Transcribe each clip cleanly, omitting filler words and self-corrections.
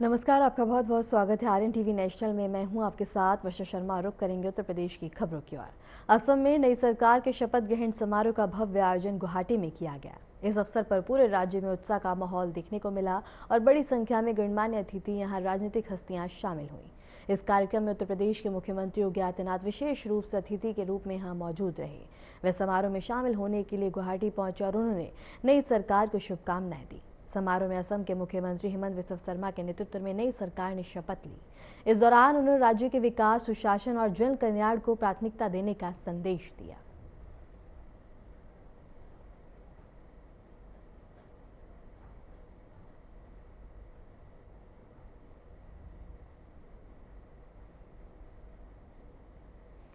नमस्कार, आपका बहुत बहुत स्वागत है आर्यन टीवी नेशनल में। मैं हूं आपके साथ वर्षा शर्मा। रुक करेंगे उत्तर प्रदेश की खबरों की ओर। असम में नई सरकार के शपथ ग्रहण समारोह का भव्य आयोजन गुवाहाटी में किया गया। इस अवसर पर पूरे राज्य में उत्साह का माहौल देखने को मिला और बड़ी संख्या में गणमान्य अतिथि यहां राजनीतिक हस्तियां शामिल हुई। इस कार्यक्रम में उत्तर प्रदेश के मुख्यमंत्री योगी आदित्यनाथ विशेष रूप से अतिथि के रूप में यहां मौजूद रहे। वे समारोह में शामिल होने के लिए गुवाहाटी पहुंचे और उन्होंने नई सरकार को शुभकामनाएं दी। समारोह में असम के मुख्यमंत्री हेमंत बिस्वा शर्मा के नेतृत्व में नई सरकार ने शपथ ली। इस दौरान उन्होंने राज्य के विकास, सुशासन और जन कल्याण को प्राथमिकता देने का संदेश दिया।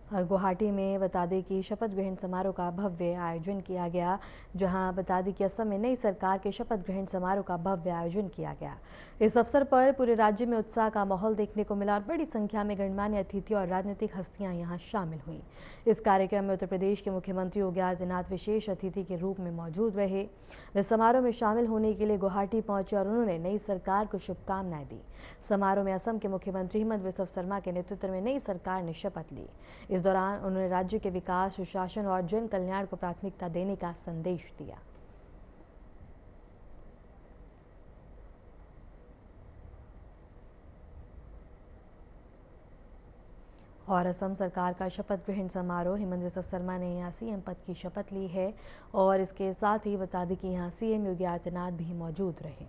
और गुवाहाटी में बता दें कि शपथ ग्रहण समारोह का भव्य आयोजन किया गया, जहां बता दें कि असम में नई सरकार के शपथ ग्रहण समारोह का भव्य आयोजन किया गया। इस अवसर पर पूरे राज्य में उत्साह का माहौल देखने को मिला और बड़ी संख्या में गणमान्य अतिथि और राजनीतिक हस्तियां यहां शामिल हुई। इस कार्यक्रम में उत्तर प्रदेश के मुख्यमंत्री योगी आदित्यनाथ विशेष अतिथि के रूप में मौजूद रहे। वे समारोह में शामिल होने के लिए गुवाहाटी पहुंचे और उन्होंने नई सरकार को शुभकामनाएं दी। समारोह में असम के मुख्यमंत्री हेमंत बिस्वा शर्मा के नेतृत्व में नई सरकार ने शपथ ली। इस दौरान उन्होंने राज्य के विकास, सुशासन और जन कल्याण को प्राथमिकता देने का संदेश दिया। और असम सरकार का शपथ ग्रहण समारोह, हेमंत बिस्वा शर्मा ने यहाँ सीएम पद की शपथ ली है और इसके साथ ही बता दें कि यहाँ सीएम योगी आदित्यनाथ भी मौजूद रहे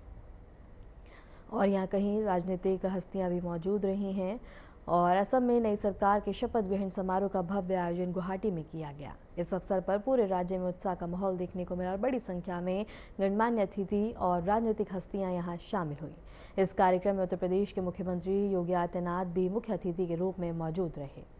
और यहाँ कहीं राजनीतिक हस्तियां भी मौजूद रही हैं। और असम में नई सरकार के शपथ ग्रहण समारोह का भव्य आयोजन गुवाहाटी में किया गया। इस अवसर पर पूरे राज्य में उत्साह का माहौल देखने को मिला और बड़ी संख्या में गणमान्य अतिथि और राजनीतिक हस्तियां यहां शामिल हुई। इस कार्यक्रम में उत्तर प्रदेश के मुख्यमंत्री योगी आदित्यनाथ भी मुख्य अतिथि के रूप में मौजूद रहे।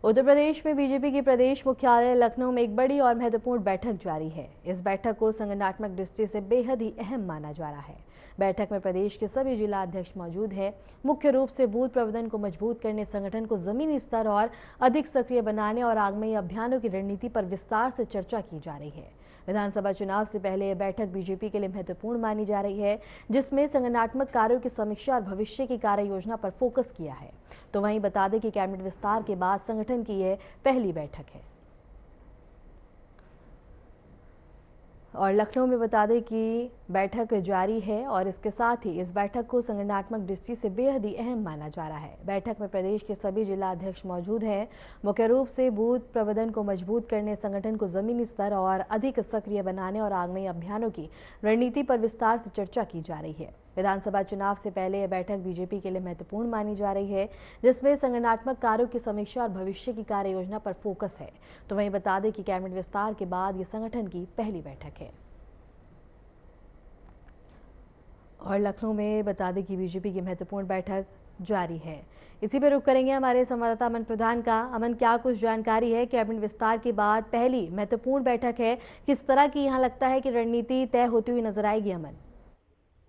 उत्तर प्रदेश में बीजेपी की प्रदेश मुख्यालय लखनऊ में एक बड़ी और महत्वपूर्ण बैठक जारी है। इस बैठक को संगठनात्मक दृष्टि से बेहद ही अहम माना जा रहा है। बैठक में प्रदेश के सभी जिला अध्यक्ष मौजूद हैं। मुख्य रूप से बूथ प्रबंधन को मजबूत करने, संगठन को जमीनी स्तर और अधिक सक्रिय बनाने और आगामी अभियानों की रणनीति पर विस्तार से चर्चा की जा रही है। विधानसभा चुनाव से पहले यह बैठक बीजेपी के लिए महत्वपूर्ण मानी जा रही है, जिसमें संगठनात्मक कार्यों की समीक्षा और भविष्य की कार्य योजना पर फोकस किया है। तो वहीं बता दें कि कैबिनेट विस्तार के बाद संगठन की यह पहली बैठक है। और लखनऊ में बता दें कि बैठक जारी है और इसके साथ ही इस बैठक को संगठनात्मक दृष्टि से बेहद ही अहम माना जा रहा है। बैठक में प्रदेश के सभी जिला अध्यक्ष मौजूद हैं। मुख्य रूप से बूथ प्रबंधन को मजबूत करने, संगठन को जमीनी स्तर और अधिक सक्रिय बनाने और आगामी अभियानों की रणनीति पर विस्तार से चर्चा की जा रही है। विधानसभा चुनाव से पहले यह बैठक बीजेपी के लिए महत्वपूर्ण मानी जा रही है, जिसमें संगठनात्मक कार्यों की समीक्षा और भविष्य की कार्य योजना पर फोकस है। तो वहीं बता दें कि कैबिनेट विस्तार के बाद ये संगठन की पहली बैठक है। और लखनऊ में बता दें कि बीजेपी की महत्वपूर्ण बैठक जारी है। इसी पर रुक करेंगे हमारे संवाददाता अमन प्रधान का। अमन, क्या कुछ जानकारी है? कैबिनेट विस्तार के बाद पहली महत्वपूर्ण बैठक है, किस तरह की यहाँ लगता है कि रणनीति तय होती हुई नजर आएगी? अमन,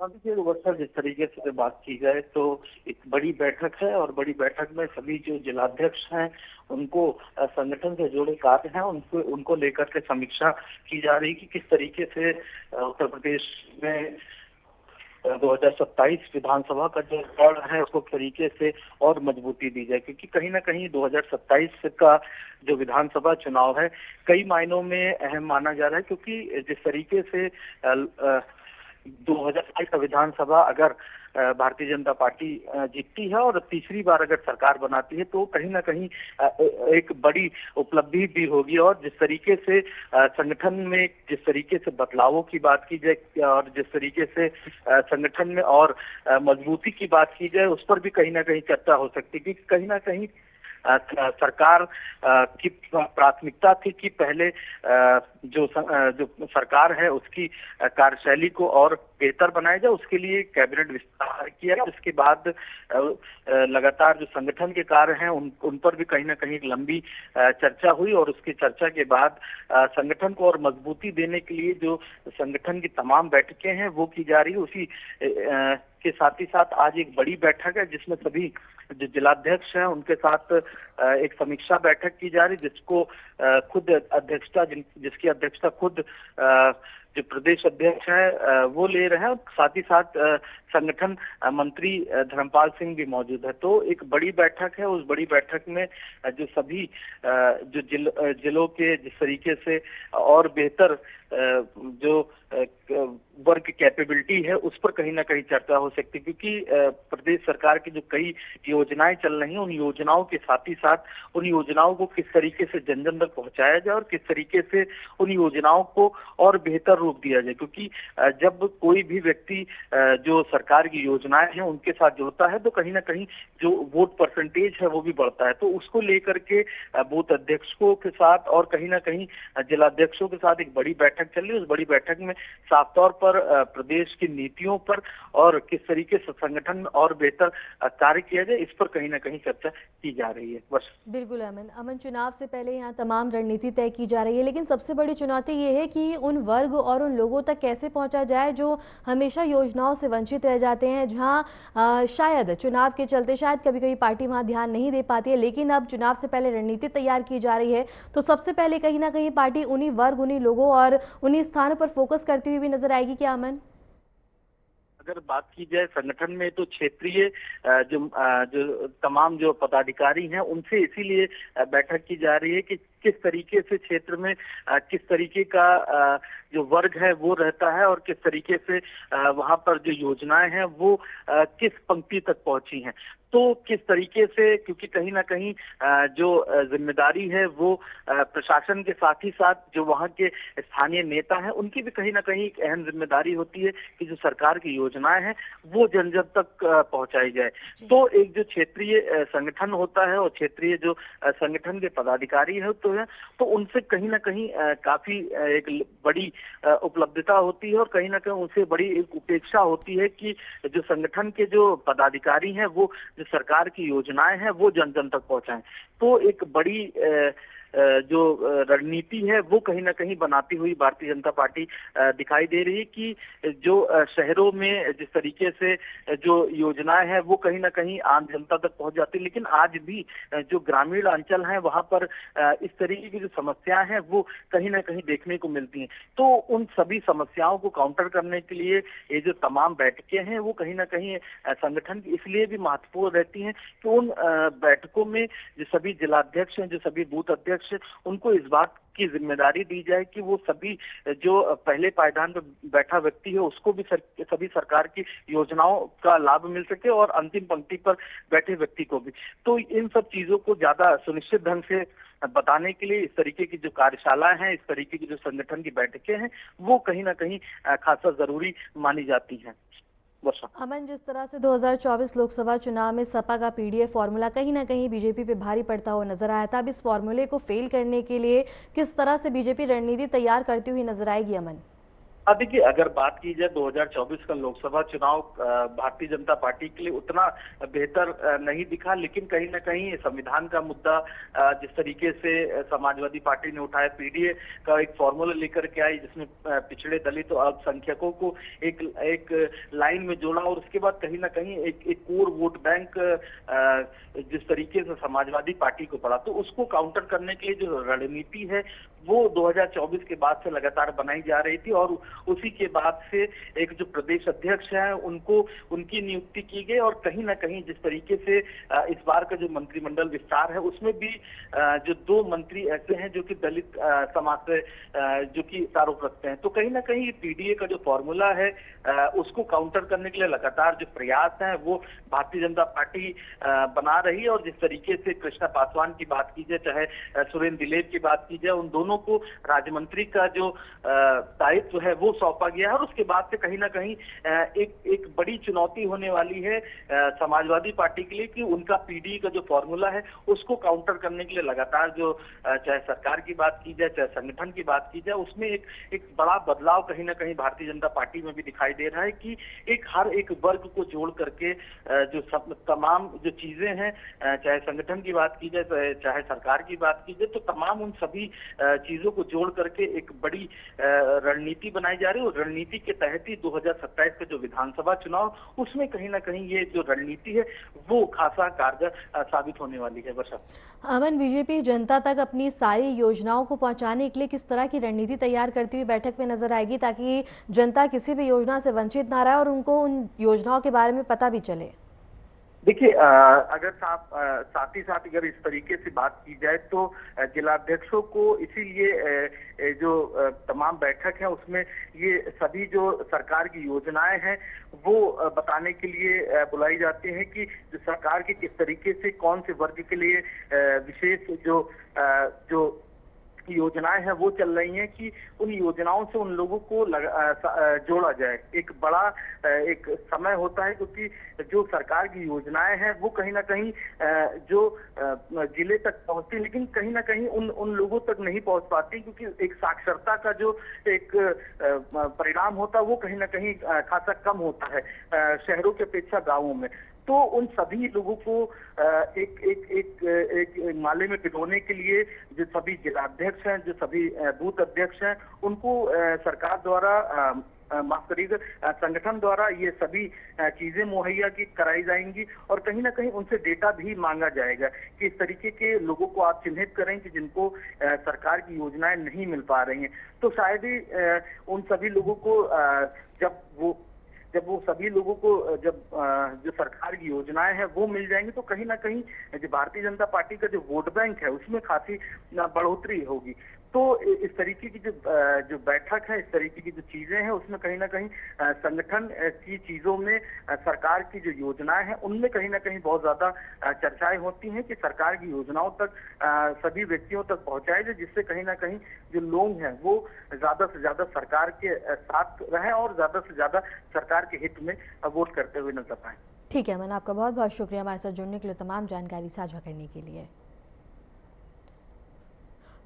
देखिए वर्षा, जिस तरीके से बात की जाए तो एक बड़ी बैठक है और बड़ी बैठक में सभी जो जिलाध्यक्ष हैं उनको संगठन से जुड़े कार्य हैं उनको लेकर के समीक्षा की जा रही कि किस तरीके से उत्तर प्रदेश में 2027 विधानसभा का जो दौर है उसको तरीके से और मजबूती दी जाए, क्योंकि कहीं ना कहीं 2027 का जो विधानसभा चुनाव है कई मायनों में अहम माना जा रहा है, क्योंकि जिस तरीके से 2022 का विधानसभा अगर भारतीय जनता पार्टी जीतती है और तीसरी बार अगर सरकार बनाती है तो कहीं ना कहीं एक बड़ी उपलब्धि भी होगी। और जिस तरीके से संगठन में जिस तरीके से बदलावों की बात की जाए और जिस तरीके से संगठन में और मजबूती की बात की जाए उस पर भी कहीं ना कहीं चर्चा हो सकती है, क्योंकि कहीं ना कहीं सरकार की प्राथमिकता थी कि पहले जो सरकार है उसकी कार्यशैली को और बेहतर बनाया जाए, उसके लिए कैबिनेट विस्तार किया। उसके बाद लगातार जो संगठन के कार्य हैं उन पर भी कहीं ना कहीं एक लंबी चर्चा हुई और उसकी चर्चा के बाद संगठन को और मजबूती देने के लिए जो संगठन की तमाम बैठकें हैं वो की जा रही है। उसी के साथ ही साथ आज एक बड़ी बैठक है जिसमें सभी जो जिलाध्यक्ष हैं उनके साथ एक समीक्षा बैठक की जा रही, जिसको खुद अध्यक्षता जिसकी अध्यक्षता खुद जो प्रदेश अध्यक्ष है वो ले रहे हैं। साथ ही साथ संगठन मंत्री धर्मपाल सिंह भी मौजूद है। तो एक बड़ी बैठक है। उस बड़ी बैठक में जो सभी जो जिलों के जिस तरीके से और बेहतर जो वर्क कैपेबिलिटी है उस पर कहीं ना कहीं चर्चा हो सकती है, क्योंकि प्रदेश सरकार की जो कई योजनाएं चल रही हैं उन योजनाओं के साथ ही साथ उन योजनाओं को किस तरीके से जन जन तक पहुंचाया जाए और किस तरीके से उन योजनाओं को और बेहतर रूप दिया जाए। क्योंकि जब कोई भी व्यक्ति जो सरकार की योजनाएं हैं उनके साथ जुड़ता है तो कहीं ना कहीं जो वोट परसेंटेज है वो भी बढ़ता है। तो उसको लेकर के बूथ अध्यक्षों के साथ और कहीं ना कहीं जिलाध्यक्षों के साथ एक बड़ी बैठक चल रही है। उस बड़ी बैठक में साफ तौर पर प्रदेश की नीतियों पर और किस तरीके से संगठन और बेहतर कार्य किया जाए इस पर कहीं ना कहीं चर्चा की जा रही है। बस बिल्कुल अमन, चुनाव से पहले यहाँ तमाम रणनीति तय की जा रही है, लेकिन सबसे बड़ी चुनौती ये है कि उन वर्ग और उन लोगों तक कैसे पहुंचा जाए जो हमेशा योजनाओं से वंचित रह जाते हैं, जहां शायद चुनाव के चलते शायद कभी कभी पार्टी वहां ध्यान नहीं दे पाती है। लेकिन अब चुनाव से पहले रणनीति तैयार की जा रही है, तो सबसे पहले कहीं ना कहीं पार्टी उन्हीं वर्ग, उन्हीं लोगों और उन्हीं स्थानों पर फोकस करती हुई भी नजर आएगी क्या अमन? अगर बात की जाए संगठन में तो क्षेत्रीय जो तमाम जो पदाधिकारी हैं उनसे इसीलिए बैठक की जा रही है कि किस तरीके से क्षेत्र में किस तरीके का जो वर्ग है वो रहता है और किस तरीके से वहां पर जो योजनाएं हैं वो किस पंक्ति तक पहुंची हैं। तो किस तरीके से, क्योंकि कहीं ना कहीं जो जिम्मेदारी है वो प्रशासन के साथ ही साथ जो वहां के स्थानीय नेता हैं उनकी भी कहीं ना कहीं एक अहम जिम्मेदारी होती है कि जो सरकार की योजनाएं हैं वो जन जन तक पहुंचाई जाए। तो एक जो क्षेत्रीय संगठन होता है और क्षेत्रीय जो संगठन के पदाधिकारी है तो उनसे कहीं ना कहीं काफी एक बड़ी उपलब्धता होती है और कहीं ना कहीं उनसे बड़ी एक उपेक्षा होती है कि जो संगठन के जो पदाधिकारी हैं वो जो सरकार की योजनाएं हैं वो जन जन तक पहुंचाएं। तो एक बड़ी जो रणनीति है वो कहीं ना कहीं बनाती हुई भारतीय जनता पार्टी दिखाई दे रही है कि जो शहरों में जिस तरीके से जो योजनाएं हैं वो कहीं ना कहीं आम जनता तक पहुंच जाती है, लेकिन आज भी जो ग्रामीण अंचल हैं वहां पर इस तरीके की जो समस्याएं हैं वो कहीं ना कहीं देखने को मिलती हैं। तो उन सभी समस्याओं को काउंटर करने के लिए ये जो तमाम बैठकें हैं वो कहीं ना कहीं संगठन की इसलिए भी महत्वपूर्ण रहती हैं कि उन बैठकों में जो सभी जिलाध्यक्ष हैं, जो सभी बूथ अध्यक्ष, उनको इस बात की जिम्मेदारी दी जाए कि वो सभी जो पहले पायदान पर बैठा व्यक्ति है उसको भी सभी सरकार की योजनाओं का लाभ मिल सके और अंतिम पंक्ति पर बैठे व्यक्ति को भी। तो इन सब चीजों को ज्यादा सुनिश्चित ढंग से बताने के लिए इस तरीके की जो कार्यशालाएं हैं, इस तरीके की जो संगठन की बैठकें हैं वो कहीं ना कहीं खासा जरूरी मानी जाती हैं। अमन, जिस तरह से 2024 लोकसभा चुनाव में सपा का पीडीए फॉर्मूला कहीं ना कहीं बीजेपी पे भारी पड़ता हुआ नजर आया था, अब इस फॉर्मूले को फेल करने के लिए किस तरह से बीजेपी रणनीति तैयार करती हुई नजर आएगी अमन? देखिए, अगर बात की जाए 2024 का लोकसभा चुनाव भारतीय जनता पार्टी के लिए उतना बेहतर नहीं दिखा, लेकिन कहीं ना कहीं संविधान का मुद्दा जिस तरीके से समाजवादी पार्टी ने उठाया, पीडीए का एक फॉर्मूला लेकर के आई जिसमें पिछड़े दलित और अल्पसंख्यकों को एक लाइन में जोड़ा और उसके बाद कहीं ना कहीं एक कोर वोट बैंक जिस तरीके से समाजवादी पार्टी को पड़ा, तो उसको काउंटर करने के लिए जो रणनीति है वो 2024 के बाद से लगातार बनाई जा रही थी और उसी के बाद से एक जो प्रदेश अध्यक्ष है उनको उनकी नियुक्ति की गई और कहीं ना कहीं जिस तरीके से इस बार का जो मंत्रिमंडल विस्तार है उसमें भी जो 2 मंत्री ऐसे हैं जो कि दलित समाज से जो कि आरोप रखते हैं। तो कहीं ना कहीं पीडीए का जो फॉर्मूला है उसको काउंटर करने के लिए लगातार जो प्रयास है वो भारतीय जनता पार्टी बना रही है और जिस तरीके से कृष्णा पासवान की बात की जाए, चाहे सुरेंद्र दिलेर की बात की जाए, उन दोनों को राज्य मंत्री का जो दायित्व है वो सौंपा गया है और उसके बाद से कहीं ना कहीं एक बड़ी चुनौती होने वाली है समाजवादी पार्टी के लिए कि उनका पीडीए का जो फॉर्मूला है उसको काउंटर करने के लिए लगातार जो चाहे सरकार की बात की जाए, चाहे संगठन की बात की जाए, उसमें एक बड़ा बदलाव कहीं ना कहीं भारतीय जनता पार्टी में भी दिखाई दे रहा है कि हर एक वर्ग को जोड़ करके जो तमाम जो चीजें हैं, चाहे संगठन की बात की जाए, चाहे सरकार की बात की जाए, तो तमाम उन सभी चीजों को जोड़ करके एक बड़ी रणनीति बनाई जा रही है। और रणनीति के तहत ही 2027 का जो विधानसभा चुनाव, उसमें कहीं ना कहीं ये जो रणनीति है वो खासा कारगर साबित होने वाली है। वर्षा, अमन, बीजेपी जनता तक अपनी सारी योजनाओं को पहुंचाने के लिए किस तरह की रणनीति तैयार करती हुई बैठक में नजर आएगी, ताकि जनता किसी भी योजना से वंचित ना रहे और उनको उन योजनाओं के बारे में पता भी चले? देखिए, अगर साथ ही साथ अगर इस तरीके से बात की जाए तो जिलाध्यक्षों को इसीलिए जो तमाम बैठक है उसमें ये सभी जो सरकार की योजनाएं हैं वो बताने के लिए बुलाई जाती हैं कि जो सरकार की किस तरीके से कौन से वर्ग के लिए विशेष जो योजनाएं हैं वो चल रही हैं, कि उन योजनाओं से उन लोगों को जोड़ा जाए। एक बड़ा एक समय होता है, क्योंकि जो सरकार की योजनाएं हैं वो कहीं ना कहीं जो जिले तक पहुंचती, लेकिन कहीं ना कहीं उन लोगों तक नहीं पहुंच पाती, क्योंकि एक साक्षरता का जो एक परिणाम होता है वो कहीं ना कहीं खासा कम होता है शहरों की अपेक्षा गाँवों में। तो उन सभी लोगों को एक माले में पिरोने के लिए जो सभी जिलाध्यक्ष हैं, जो सभी बूथ अध्यक्ष हैं, उनको सरकार द्वारा माफ करिएगा संगठन द्वारा ये सभी चीजें मुहैया की कराई जाएंगी। और कहीं ना कहीं उनसे डेटा भी मांगा जाएगा कि इस तरीके के लोगों को आप चिन्हित करें कि जिनको सरकार की योजनाएं नहीं मिल पा रही हैं। तो शायद ही उन सभी लोगों को जब वो सभी लोगों को जो सरकार की योजनाएं हैं वो मिल जाएंगी, तो कहीं ना कहीं जो भारतीय जनता पार्टी का जो वोट बैंक है उसमें काफी बढ़ोतरी होगी। तो इस तरीके की जो बैठक है, इस तरीके की जो चीजें हैं, उसमें कहीं ना कहीं संगठन की चीजों में सरकार की जो योजनाएं हैं उनमें कहीं ना कहीं बहुत ज्यादा चर्चाएं होती हैं कि सरकार की योजनाओं तक सभी व्यक्तियों तक पहुंचाए जाए, जिससे कहीं ना कहीं जो लोग हैं वो ज्यादा से ज्यादा सरकार के साथ रहें और ज्यादा से ज्यादा सरकार के हित में वोट करते हुए नजर पाए। ठीक है अमन, आपका बहुत बहुत शुक्रिया हमारे साथ जुड़ने के लिए, तमाम जानकारी साझा करने के लिए।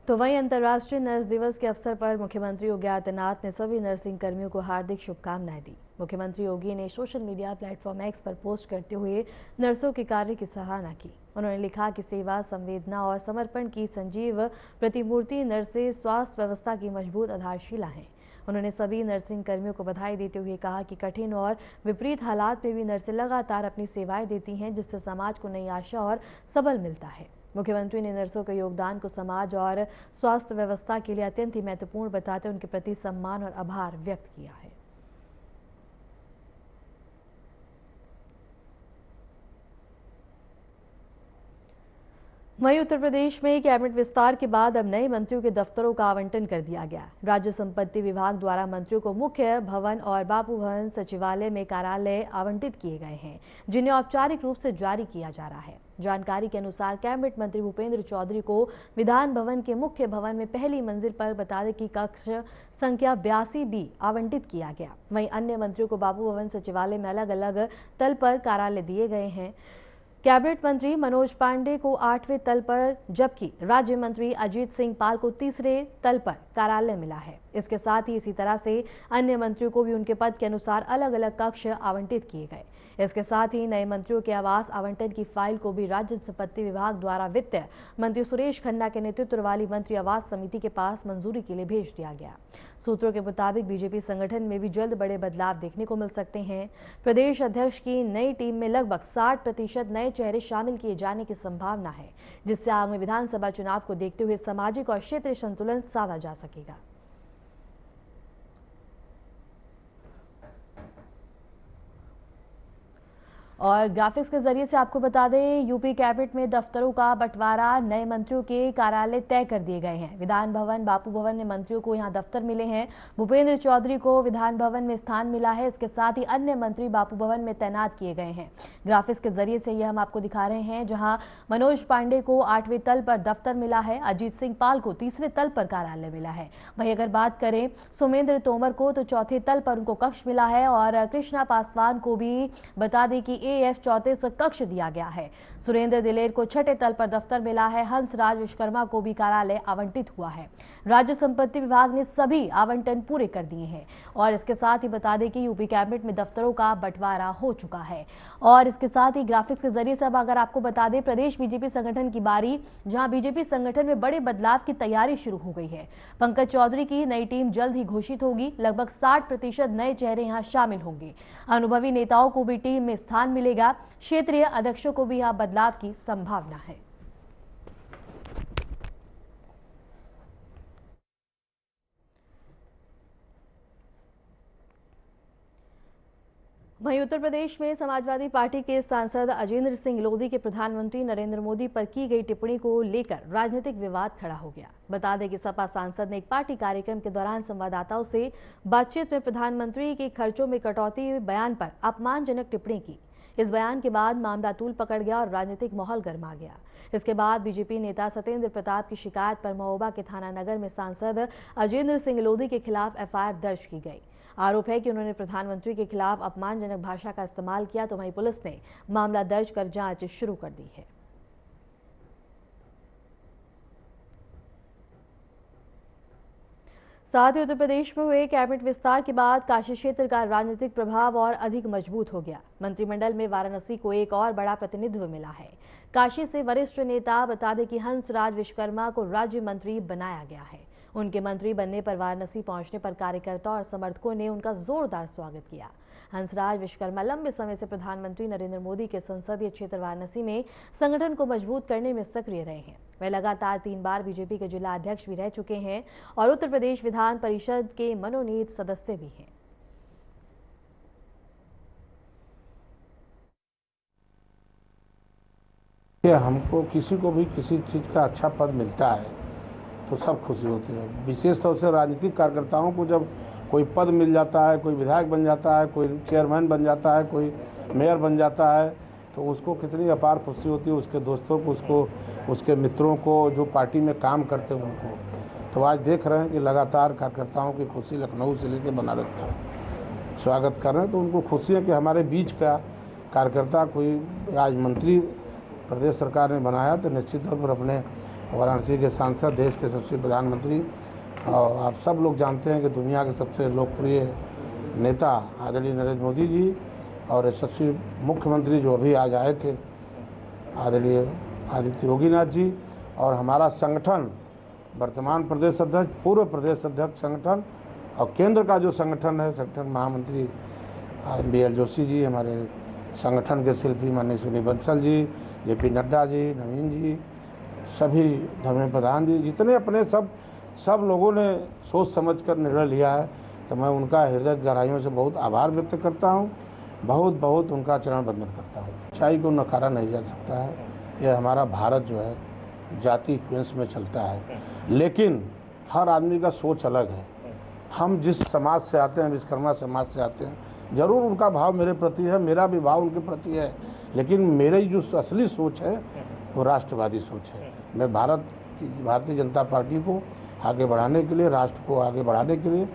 तो वहीं अंतर्राष्ट्रीय नर्स दिवस के अवसर पर मुख्यमंत्री योगी आदित्यनाथ ने सभी नर्सिंग कर्मियों को हार्दिक शुभकामनाएं दी। मुख्यमंत्री योगी ने सोशल मीडिया प्लेटफॉर्म एक्स पर पोस्ट करते हुए नर्सों के कार्य की सराहना की। उन्होंने लिखा कि सेवा, संवेदना और समर्पण की संजीव प्रतिमूर्ति नर्सें स्वास्थ्य व्यवस्था की मजबूत आधारशिला हैं। उन्होंने सभी नर्सिंग कर्मियों को बधाई देते हुए कहा कि कठिन और विपरीत हालात में भी नर्सें लगातार अपनी सेवाएं देती हैं, जिससे समाज को नई आशा और सबल मिलता है। मुख्यमंत्री ने नर्सों के योगदान को समाज और स्वास्थ्य व्यवस्था के लिए अत्यंत ही महत्वपूर्ण बताते उनके प्रति सम्मान और आभार व्यक्त किया है। वहीं उत्तर प्रदेश में कैबिनेट विस्तार के बाद अब नए मंत्रियों के दफ्तरों का आवंटन कर दिया गया। राज्य संपत्ति विभाग द्वारा मंत्रियों को मुख्य भवन और बापू भवन सचिवालय में कार्यालय आवंटित किए गए हैं, जिन्हें औपचारिक रूप से जारी किया जा रहा है। जानकारी के अनुसार कैबिनेट मंत्री भूपेंद्र चौधरी को विधान भवन के मुख्य भवन में पहली मंजिल पर बतादें कि कक्ष संख्या 82B आवंटित किया गया। वहीं अन्य मंत्रियों को बापू भवन सचिवालय में अलग अलग तल पर कार्यालय दिए गए हैं। कैबिनेट मंत्री मनोज पांडे को 8वें तल पर, जबकि राज्य मंत्री अजीत सिंह पाल को 3रे तल पर कार्यालय मिला है। इसके साथ ही इसी तरह से अन्य मंत्रियों को भी उनके पद के अनुसार अलग अलग कक्ष आवंटित किए गए। इसके साथ ही नए मंत्रियों के आवास आवंटन की फाइल को भी राज्य संपत्ति विभाग द्वारा वित्त मंत्री सुरेश खन्ना के नेतृत्व वाली मंत्री आवास समिति के पास मंजूरी के लिए भेज दिया गया। सूत्रों के मुताबिक बीजेपी संगठन में भी जल्द बड़े बदलाव देखने को मिल सकते हैं। प्रदेश अध्यक्ष की नई टीम में लगभग 60% नए चेहरे शामिल किए जाने की संभावना है, जिससे आगामी विधानसभा चुनाव को देखते हुए सामाजिक और क्षेत्रीय संतुलन साधा जा सकेगा। और ग्राफिक्स के जरिए से आपको बता दें, यूपी कैबिनेट में दफ्तरों का बंटवारा, नए मंत्रियों के कार्यालय तय कर दिए गए हैं। विधान भवन, बापू भवन में मंत्रियों को यहां दफ्तर मिले हैं। भूपेंद्र चौधरी को विधान भवन में स्थान मिला है। इसके साथ ही अन्य मंत्री बापू भवन में तैनात किए गए हैं। ग्राफिक्स के जरिए से यह हम आपको दिखा रहे हैं, जहां मनोज पांडे को 8वें तल पर दफ्तर मिला है, अजीत सिंह पाल को 3रे तल पर कार्यालय मिला है। वहीं अगर बात करें सोमेंद्र तोमर को, तो 4थे तल पर उनको कक्ष मिला है। और कृष्णा पासवान को भी बता दें कि AF 34 कक्ष दिया गया है। सुरेंद्र दिलेर को छठे तल पर दफ्तर मिला है। हंसराज विश्वकर्मा को भी कार्यालय आवंटित हुआ है। राज्य संपत्ति विभाग ने सभी आवंटन पूरे कर दिए हैं और इसके साथ ही बता दें कि यूपी कैबिनेट में दफ्तरों का बंटवारा हो चुका है। और इसके साथ ही ग्राफिक्स के जरिए से अब अगर आपको बता दें, प्रदेश बीजेपी संगठन की बारी, जहां बीजेपी संगठन में बड़े बदलाव की तैयारी शुरू हो गई है। पंकज चौधरी की नई टीम जल्द ही घोषित होगी। लगभग 60% नए चेहरे यहां शामिल होंगे। अनुभवी नेताओं को भी टीम में स्थान मिलेगा। क्षेत्रीय अध्यक्षों को भी यहां बदलाव की संभावना है। वहीं उत्तर प्रदेश में समाजवादी पार्टी के सांसद अजेंद्र सिंह लोधी के प्रधानमंत्री नरेंद्र मोदी पर की गई टिप्पणी को लेकर राजनीतिक विवाद खड़ा हो गया। बता दें कि सपा सांसद ने एक पार्टी कार्यक्रम के दौरान संवाददाताओं से बातचीत में प्रधानमंत्री के खर्चों में कटौती बयान पर अपमानजनक टिप्पणी की। इस बयान के बाद मामला तूल पकड़ गया और राजनीतिक माहौल गर्मा गया। इसके बाद बीजेपी नेता सत्येंद्र प्रताप की शिकायत पर महोबा के थाना नगर में सांसद अजेंद्र सिंह लोधी के खिलाफ FIR दर्ज की गई। आरोप है कि उन्होंने प्रधानमंत्री के खिलाफ अपमानजनक भाषा का इस्तेमाल किया। तो वहीं पुलिस ने मामला दर्ज कर जांच शुरू कर दी है। साथ ही उत्तर प्रदेश में हुए कैबिनेट विस्तार के बाद काशी क्षेत्र का राजनीतिक प्रभाव और अधिक मजबूत हो गया। मंत्रिमंडल में वाराणसी को एक और बड़ा प्रतिनिधित्व मिला है। काशी से वरिष्ठ नेता बता दें कि हंसराज विश्वकर्मा को राज्य मंत्री बनाया गया है। उनके मंत्री बनने पर वाराणसी पहुंचने पर कार्यकर्ता और समर्थकों ने उनका जोरदार स्वागत किया। हंसराज विश्वकर्मा लंबे समय से प्रधानमंत्री नरेंद्र मोदी के संसदीय क्षेत्र वाराणसी में संगठन को मजबूत करने में सक्रिय रहे हैं। वे लगातार 3 बार बीजेपी के जिला अध्यक्ष भी रह चुके हैं और उत्तर प्रदेश विधान परिषद के मनोनीत सदस्य भी हैं। हमको किसी को भी किसी चीज का अच्छा पद मिलता है तो सब खुशी होती है। विशेष तौर से राजनीतिक कार्यकर्ताओं को जब कोई पद मिल जाता है, कोई विधायक बन जाता है, कोई चेयरमैन बन जाता है, कोई मेयर बन जाता है, तो उसको कितनी अपार खुशी होती है। उसके दोस्तों को, उसके मित्रों को, जो पार्टी में काम करते हैं उनको। तो आज देख रहे हैं कि लगातार कार्यकर्ताओं की खुशी लखनऊ से लेकर बनारस तक स्वागत कर रहे हैं। तो उनको खुशी है कि हमारे बीच का कार्यकर्ता कोई आज मंत्री प्रदेश सरकार ने बनाया, तो निश्चित तौर पर अपने वाराणसी के सांसद, देश के सबसे प्रधानमंत्री, और आप सब लोग जानते हैं कि दुनिया के सबसे लोकप्रिय नेता आदरणीय नरेंद्र मोदी जी और यशस्वी मुख्यमंत्री जो अभी आज आए थे आदरणीय आदित्य योगीनाथ जी, और हमारा संगठन वर्तमान प्रदेश अध्यक्ष, पूर्व प्रदेश अध्यक्ष संगठन और केंद्र का जो संगठन है, संगठन महामंत्री BL जोशी जी, हमारे संगठन के शिल्पी माननीय सुनील बंसल जी, JP नड्डा जी, नवीन जी, सभी धर्मेंद्र प्रधान जी, जितने अपने सब लोगों ने सोच समझकर निर्णय लिया है, तो मैं उनका हृदय गहराइयों से बहुत आभार व्यक्त करता हूं। बहुत उनका चरण वंदन करता हूं। सच्चाई को नकारा नहीं जा सकता है। यह हमारा भारत जो है जाति वंश में चलता है, लेकिन हर आदमी का सोच अलग है। हम जिस समाज से आते हैं, विश्वकर्मा समाज से आते हैं, जरूर उनका भाव मेरे प्रति है, मेरा भी भाव उनके प्रति है, लेकिन मेरी जो असली सोच है वो राष्ट्रवादी सोच है। मैं भारतीय जनता पार्टी को आगे बढ़ाने के लिए, राष्ट्र को आगे बढ़ाने के लिए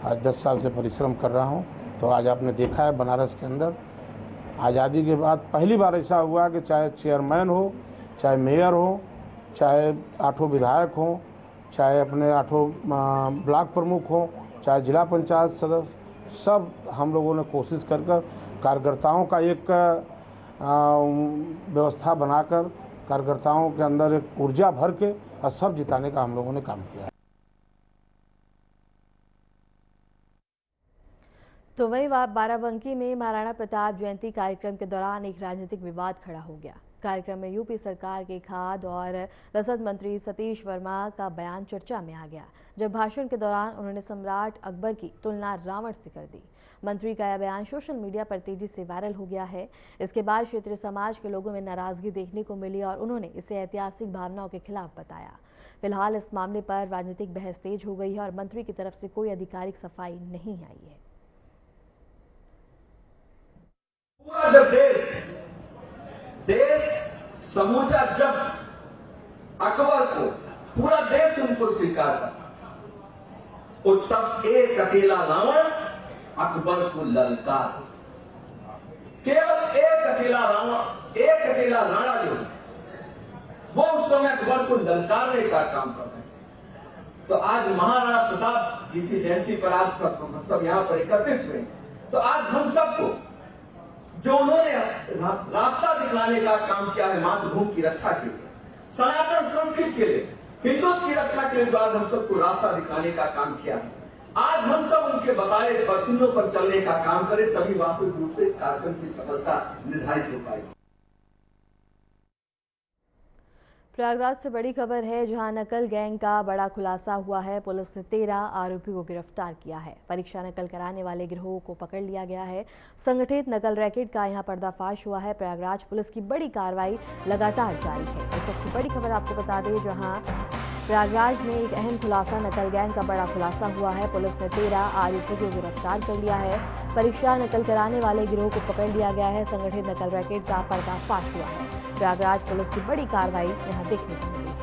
आज 10 साल से परिश्रम कर रहा हूं। तो आज आपने देखा है बनारस के अंदर आज़ादी के बाद पहली बार ऐसा हुआ कि चाहे चेयरमैन हो, चाहे मेयर हो, चाहे 8 विधायक हो, चाहे अपने 8 ब्लॉक प्रमुख हो, चाहे जिला पंचायत सदस्य, सब हम लोगों ने कोशिश कर कार्यकर्ताओं का एक व्यवस्था बनाकर कार्यकर्ताओं के अंदर एक ऊर्जा भर के और सब जिताने का हम लोगों ने काम किया। तो वहीं बाराबंकी में महाराणा प्रताप जयंती कार्यक्रम के दौरान एक राजनीतिक विवाद खड़ा हो गया। कार्यक्रम में यूपी सरकार के खाद्य और रसद मंत्री सतीश वर्मा का बयान चर्चा में आ गया, जब भाषण के दौरान उन्होंने सम्राट अकबर की तुलना रावण से कर दी। मंत्री का यह बयान सोशल मीडिया पर तेजी से वायरल हो गया है। इसके बाद क्षेत्रीय समाज के लोगों में नाराजगी देखने को मिली और उन्होंने इसे ऐतिहासिक भावनाओं के खिलाफ बताया। फिलहाल इस मामले पर राजनीतिक बहस तेज हो गई है और मंत्री की तरफ से कोई आधिकारिक सफाई नहीं आई है। पूरा जब देश समूचा, जब अकबर को पूरा देश उनको स्वीकार करता, और तब एक अकेला रावण अकबर को ललकार। केवल एक अकेला राणा जो वो उस समय अकबर को ललकारने का काम कर रहे हैं। तो आज महाराणा प्रताप जी की जयंती पर आज सब यहाँ पर एकत्रित हुए। तो आज हम सबको जो उन्होंने रास्ता दिखाने का काम किया है मातृभूमि की रक्षा के लिए, सनातन संस्कृति के लिए, हिंदुत्व की रक्षा के लिए जो आज हम सबको रास्ता दिखाने का काम किया है, आज हम सब उनके बताए चिन्हों पर चलने का काम करें, तभी वास्तविक रूप से इस कार्यक्रम की सफलता निर्धारित हो पाएगी। प्रयागराज से बड़ी खबर है, जहां नकल गैंग का बड़ा खुलासा हुआ है। पुलिस ने 13 आरोपी को गिरफ्तार किया है। परीक्षा नकल कराने वाले गिरोह को पकड़ लिया गया है। संगठित नकल रैकेट का यहां पर्दाफाश हुआ है। प्रयागराज पुलिस की बड़ी कार्रवाई लगातार जारी है। इस वक्त की बड़ी खबर आपको बता दें, जहां प्रयागराज में एक अहम खुलासा, नकल गैंग का बड़ा खुलासा हुआ है। पुलिस ने 13 आरोपियों को गिरफ्तार कर लिया है। परीक्षा नकल कराने वाले गिरोह को पकड़ लिया गया है। संगठित नकल रैकेट का पर्दाफाश हुआ है। प्रयागराज पुलिस की बड़ी कार्रवाई यहां देखने को मिली है।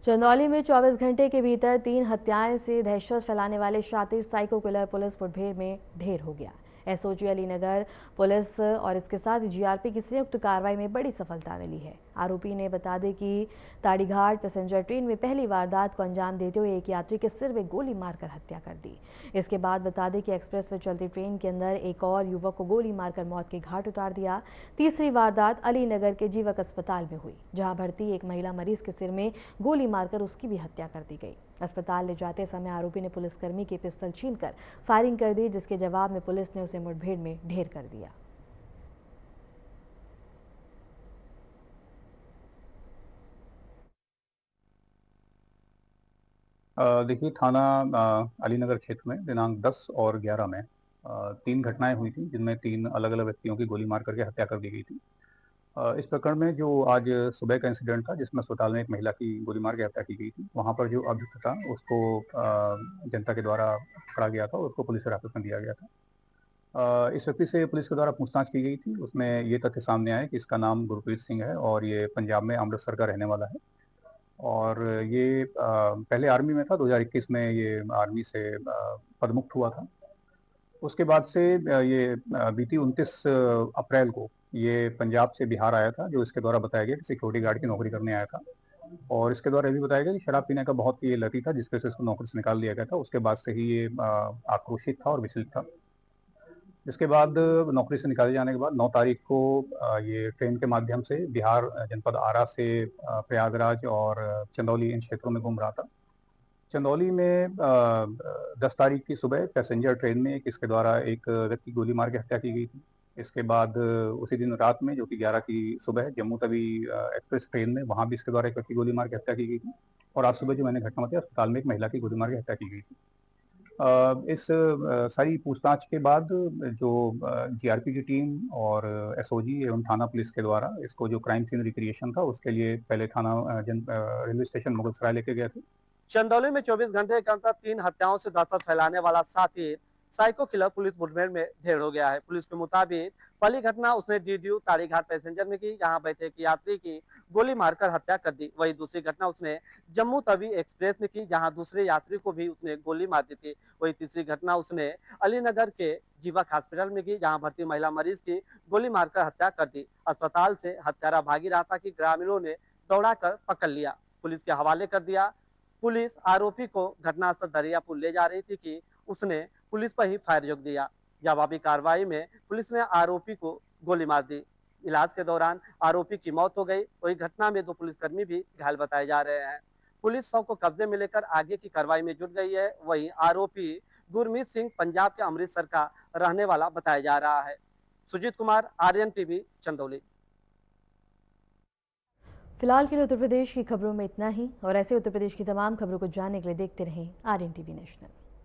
चंदौली में 24 घंटे के भीतर 3 हत्याएं से दहशत फैलाने वाले शातिर साइको किलर पुलिस मुठभेड़ में ढेर हो गया। एसओजी अलीनगर पुलिस और इसके साथ जीआरपी की संयुक्त कार्रवाई में बड़ी सफलता मिली है। आरोपी ने बता दें कि ताड़ीघाट पैसेंजर ट्रेन में पहली वारदात को अंजाम देते हुए एक यात्री के सिर में गोली मारकर हत्या कर दी। इसके बाद बता दें कि एक्सप्रेस में चलती ट्रेन के अंदर एक और युवक को गोली मारकर मौत के घाट उतार दिया। तीसरी वारदात अलीनगर के जीवक अस्पताल में हुई, जहां भर्ती एक महिला मरीज के सिर में गोली मारकर उसकी भी हत्या कर दी गई। अस्पताल ले जाते समय आरोपी ने पुलिसकर्मी की पिस्तौल छीनकर फायरिंग कर दी, जिसके जवाब में पुलिस ने उसे मुठभेड़ में ढेर कर दिया। देखिए, थाना अलीनगर क्षेत्र में दिनांक 10 और 11 में 3 घटनाएं हुई थी, जिनमें 3 अलग अलग व्यक्तियों की गोली मार करके हत्या कर दी गई थी। इस प्रकरण में जो आज सुबह का इंसिडेंट था, जिसमें अस्पताल में एक महिला की गोली मार के हत्या की गई थी, वहां पर जो अभियुक्त था उसको जनता के द्वारा पकड़ा गया था, उसको पुलिस हिरासत में दिया गया था। इस व्यक्ति से पुलिस के द्वारा पूछताछ की गई थी। उसमें ये तथ्य सामने आया कि इसका नाम गुरप्रीत सिंह है और ये पंजाब में अमृतसर का रहने वाला है और ये पहले आर्मी में था। 2021 में ये आर्मी से पदमुक्त हुआ था। उसके बाद से ये बीती 29 अप्रैल को ये पंजाब से बिहार आया था, जो इसके द्वारा बताया गया कि सिक्योरिटी गार्ड की नौकरी करने आया था। और इसके द्वारा ये भी बताया गया कि शराब पीने का बहुत ये लती था, जिसके से इसको नौकरी से निकाल दिया गया था। उसके बाद से ही ये आक्रोशित था और विचलित था। इसके बाद नौकरी से निकाले जाने के बाद 9 तारीख को ये ट्रेन के माध्यम से बिहार जनपद आरा से प्रयागराज और चंदौली इन क्षेत्रों में घूम रहा था। चंदौली में 10 तारीख की सुबह पैसेंजर ट्रेन में इसके द्वारा एक व्यक्ति गोली मार के हत्या की गई थी। इसके बाद उसी दिन रात में, जो कि 11 की सुबह, जम्मू तवी एक्सप्रेस ट्रेन में वहाँ भी इसके द्वारा एक व्यक्ति गोली मार के हत्या की गई थी। और आज सुबह जो मैंने घटना बताई, अस्पताल में एक महिला की गोली मार के हत्या की गई थी। इस सारी पूछताछ के बाद जो जीआरपी की टीम और एसओजी एवं थाना पुलिस के द्वारा इसको जो क्राइम सीन रिक्रिएशन था, उसके लिए पहले थाना रेलवे स्टेशन मुगलसराय लेके गए थे। चंदौली में 24 घंटे के अंदर 3 हत्याओं से दहशत फैलाने वाला साथी साइको किलर पुलिस मुठभेड़ में ढेर हो गया है। पुलिस के मुताबिक पहली घटना उसने डीडीयू ताड़ीघाट पैसेंजर में की, जहां बैठे एक यात्री की गोली मारकर हत्या कर दी। वही दूसरी घटना उसने जम्मू तवी एक्सप्रेस में की, जहां दूसरे यात्री को भी उसने गोली मार दी थी। वही तीसरी घटना उसने अलीनगर के जीवक हॉस्पिटल में की, जहां भर्ती महिला मरीज की गोली मारकर हत्या कर दी। अस्पताल से हत्यारा भागी रहा था कि ग्रामीणों ने दौड़ाकर पकड़ लिया, पुलिस के हवाले कर दिया। पुलिस आरोपी को घटनास्थल दरियापुर ले जा रही थी कि उसने पुलिस पर ही फायर जोक दिया। जवाबी कार्रवाई में पुलिस ने आरोपी को गोली मार दी। इलाज के दौरान आरोपी की मौत हो गई। वही घटना में 2 पुलिसकर्मी भी घायल बताए जा रहे हैं। पुलिस शव को कब्जे में लेकर आगे की कार्रवाई में जुट गई है। वहीं आरोपी गुरमीत सिंह पंजाब के अमृतसर का रहने वाला बताया जा रहा है। सुजीत कुमार, आर्यन टीवी, चंदौली। फिलहाल के लिए उत्तर प्रदेश की खबरों में इतना ही, और ऐसे उत्तर प्रदेश की तमाम खबरों को जानने के लिए देखते रहें आर्यन टीवी नेशनल।